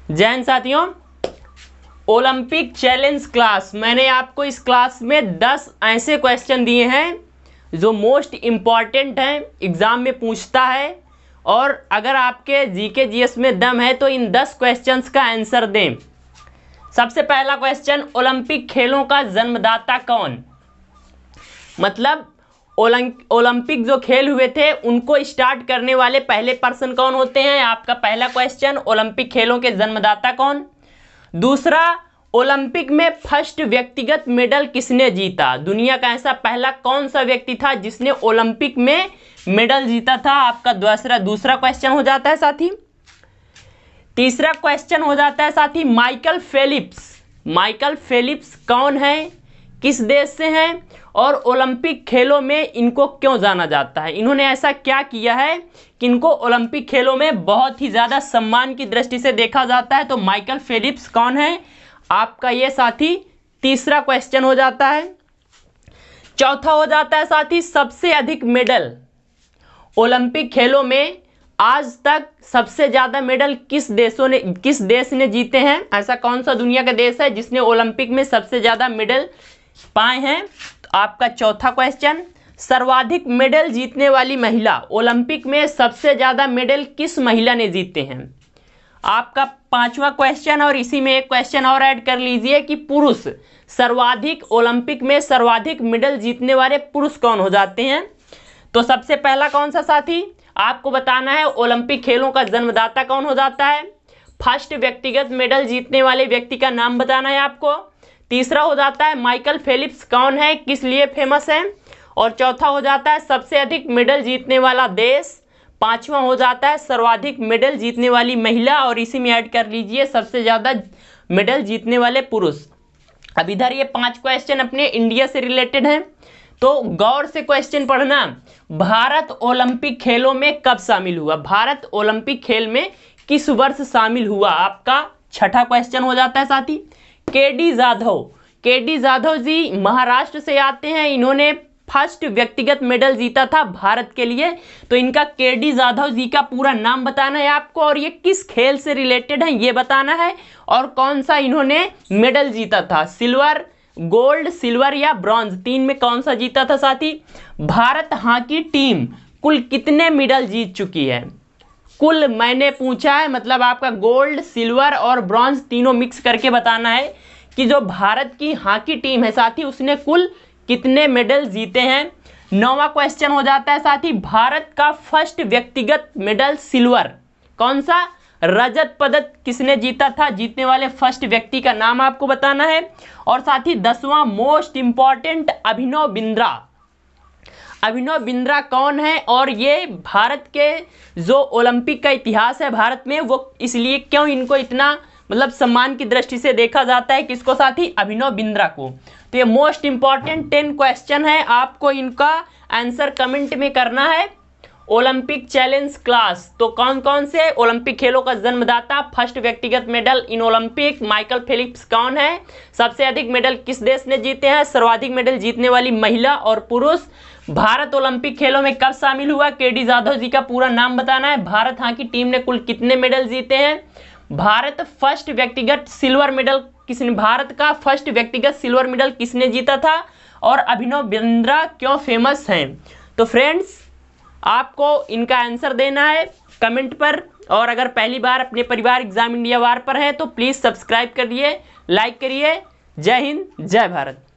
जय हिंद साथियों। Olympic challenge class, मैंने आपको इस क्लास में 10 ऐसे क्वेश्चन दिए हैं जो मोस्ट इम्पॉर्टेंट हैं, एग्ज़ाम में पूछता है, और अगर आपके जीके जीएस में दम है तो इन 10 क्वेश्चंस का आंसर दें। सबसे पहला क्वेश्चन, ओलंपिक खेलों का जन्मदाता कौन? मतलब ओलंपिक जो खेल हुए थे उनको स्टार्ट करने वाले पहले पर्सन कौन होते हैं? आपका पहला क्वेश्चन, ओलंपिक खेलों के जन्मदाता कौन? दूसरा, ओलंपिक में फर्स्ट व्यक्तिगत मेडल किसने जीता? दुनिया का ऐसा पहला कौन सा व्यक्ति था जिसने ओलंपिक में मेडल जीता था? आपका दूसरा क्वेश्चन हो जाता है साथी। तीसरा क्वेश्चन हो जाता है साथी, माइकल फेलिप्स कौन है, किस देश से हैं, और ओलंपिक खेलों में इनको क्यों जाना जाता है? इन्होंने ऐसा क्या किया है कि इनको ओलंपिक खेलों में बहुत ही ज़्यादा सम्मान की दृष्टि से देखा जाता है? तो माइकल फेलिप्स कौन है? आपका ये साथी तीसरा क्वेश्चन हो जाता है। चौथा हो जाता है साथी, सबसे अधिक मेडल ओलंपिक खेलों में आज तक सबसे ज़्यादा मेडल किस देश ने जीते हैं? ऐसा कौन सा दुनिया का देश है जिसने ओलंपिक में सबसे ज़्यादा मेडल पाए हैं? तो आपका चौथा क्वेश्चन, सर्वाधिक मेडल जीतने वाली महिला, ओलंपिक में सबसे ज़्यादा मेडल किस महिला ने जीते हैं? आपका पांचवा क्वेश्चन, और इसी में एक क्वेश्चन और ऐड कर लीजिए कि पुरुष ओलंपिक में सर्वाधिक मेडल जीतने वाले पुरुष कौन हो जाते हैं? तो सबसे पहला कौन सा साथी आपको बताना है, ओलंपिक खेलों का जन्मदाता कौन हो जाता है? फर्स्ट व्यक्तिगत मेडल जीतने वाले व्यक्ति का नाम बताना है आपको। तीसरा हो जाता है, माइकल फेलिप्स कौन है, किस लिए फेमस है, और चौथा हो जाता है, सबसे अधिक मेडल जीतने वाला देश। पांचवा हो जाता है, सर्वाधिक मेडल जीतने वाली महिला, और इसी में ऐड कर लीजिए सबसे ज़्यादा मेडल जीतने वाले पुरुष। अब इधर ये 5 क्वेश्चन अपने इंडिया से रिलेटेड हैं, तो गौर से क्वेश्चन पढ़ना। भारत ओलंपिक खेलों में कब शामिल हुआ? भारत ओलंपिक खेल में किस वर्ष शामिल हुआ? आपका छठा क्वेश्चन हो जाता है साथी। केडी जाधव जी महाराष्ट्र से आते हैं, इन्होंने फर्स्ट व्यक्तिगत मेडल जीता था भारत के लिए। तो इनका केडी जाधव जी का पूरा नाम बताना है आपको, और ये किस खेल से रिलेटेड है ये बताना है, और कौन सा इन्होंने मेडल जीता था, गोल्ड, सिल्वर या ब्रॉन्ज, 3 में कौन सा जीता था साथी? भारत हॉकी टीम कुल कितने मेडल जीत चुकी है? कुल मैंने पूछा है, मतलब आपका गोल्ड, सिल्वर और ब्रॉन्ज तीनों मिक्स करके बताना है कि जो भारत की हॉकी टीम है साथी उसने कुल कितने मेडल जीते हैं। 9वां क्वेश्चन हो जाता है साथी, भारत का फर्स्ट व्यक्तिगत मेडल सिल्वर कौन सा? रजत पदक किसने जीता था? जीतने वाले फर्स्ट व्यक्ति का नाम आपको बताना है। और साथ ही 10वां मोस्ट इंपॉर्टेंट, अभिनव बिंद्रा कौन है, और ये भारत के जो ओलंपिक का इतिहास है भारत में, वो इसलिए क्यों इनको इतना मतलब सम्मान की दृष्टि से देखा जाता है? किसको साथी? अभिनव बिंद्रा को। तो ये मोस्ट इंपॉर्टेंट 10 क्वेश्चन है, आपको इनका आंसर कमेंट में करना है। ओलंपिक चैलेंज क्लास, तो कौन कौन से ओलंपिक खेलों का जन्मदाता, फर्स्ट व्यक्तिगत medal in Olympic, Michael Phelps कौन है, सबसे अधिक मेडल किस देश ने जीते हैं, सर्वाधिक मेडल जीतने वाली महिला और पुरुष, भारत ओलंपिक खेलों में कब शामिल हुआ, केडी जाधव जी का पूरा नाम बताना है, भारत हॉकी टीम ने कुल कितने मेडल जीते हैं, भारत का फर्स्ट व्यक्तिगत सिल्वर मेडल किसने जीता था, और अभिनव बिंद्रा क्यों फेमस हैं। तो फ्रेंड्स, आपको इनका आंसर देना है कमेंट पर, और अगर पहली बार अपने परिवार एग्जाम इंडिया वार पर है तो प्लीज़ सब्सक्राइब करिए, लाइक करिए। जय हिंद, जय भारत।